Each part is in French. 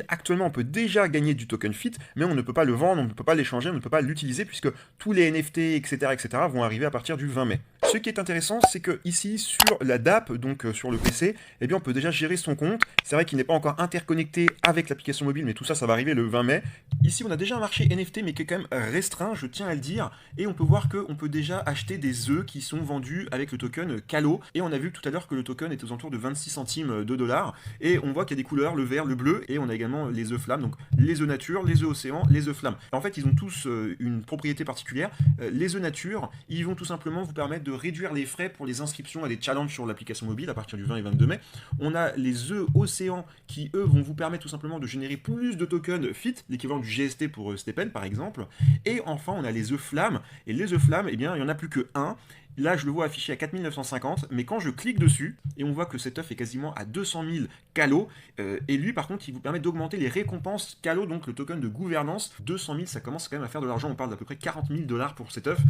Actuellement, on peut déjà gagner du token fit, mais on ne peut pas le vendre, on ne peut pas l'échanger, on ne peut pas l'utiliser puisque tous les NFT, etc., etc., vont arriver à partir du 20 mai. Ce qui est intéressant, c'est que ici, sur la DApp, donc sur le PC, eh bien, on peut déjà gérer son compte. C'est vrai qu'il n'est pas encore interconnecté avec l'application mobile, mais tout ça, ça va arriver le 20 mai. Ici, on a déjà un marché NFT, mais qui est quand même restreint, je tiens à le dire. Et on peut voir qu'on peut déjà acheter des œufs qui sont vendus avec le token Calo. Et on a vu tout à l'heure que le token est aux alentours de 26 centimes de dollars. Et on voit qu'il y a des couleurs, le vert, le bleu, et on a également les œufs flammes, donc les œufs nature, les œufs océan, les œufs flammes. En fait, ils ont tous une propriété particulière. Les œufs nature, ils vont tout simplement vous permettre de réduire les frais pour les inscriptions à des challenges sur l'application mobile à partir du 20 et 22 mai. On a les œufs océan qui, eux, vont vous permettre tout simplement de générer plus de tokens FIT, l'équivalent du GST pour Stepen par exemple. Et enfin, on a les œufs flammes. Et les œufs flammes, eh bien, il n'y en a plus que un. Là, je le vois affiché à 4950, mais quand je clique dessus, et on voit que cet œuf est quasiment à 200 000 Calo, et lui, par contre, il vous permet d'augmenter les récompenses Calo, donc le token de gouvernance. 200 000, ça commence quand même à faire de l'argent. On parle d'à peu près 40 000 dollars pour cet œuf.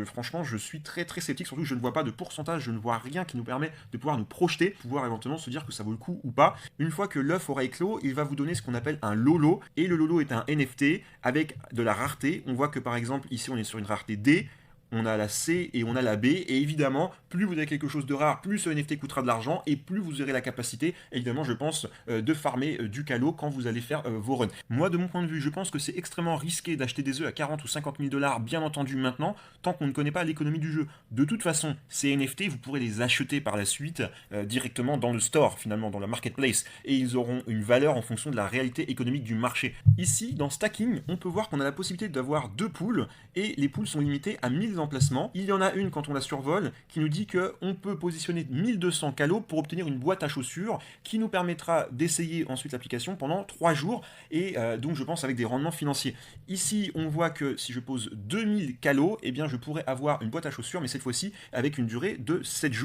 Franchement, je suis très très sceptique, surtout que je ne vois pas de pourcentage, je ne vois rien qui nous permet de pouvoir nous projeter, pouvoir éventuellement se dire que ça vaut le coup ou pas. Une fois que l'œuf aura éclos, il va vous donner ce qu'on appelle un Lolo, et le Lolo est un NFT avec de la rareté. On voit que par exemple, ici, on est sur une rareté D, on a la C et on a la B, et évidemment, plus vous avez quelque chose de rare, plus ce NFT coûtera de l'argent, et plus vous aurez la capacité, évidemment, je pense, de farmer du Calo quand vous allez faire vos runs. Moi, de mon point de vue, je pense que c'est extrêmement risqué d'acheter des œufs à 40 ou 50 000 dollars, bien entendu maintenant, tant qu'on ne connaît pas l'économie du jeu. De toute façon, ces NFT, vous pourrez les acheter par la suite directement dans le store, finalement, dans la marketplace, et ils auront une valeur en fonction de la réalité économique du marché. Ici, dans Stacking, on peut voir qu'on a la possibilité d'avoir deux poules, et les poules sont limitées à 1000 emplacements. Il y en a une quand on la survole qui nous dit qu'on peut positionner 1200 calos pour obtenir une boîte à chaussures qui nous permettra d'essayer ensuite l'application pendant 3 jours et donc je pense avec des rendements financiers. Ici on voit que si je pose 2000 calos, eh bien je pourrais avoir une boîte à chaussures mais cette fois-ci avec une durée de 7 jours.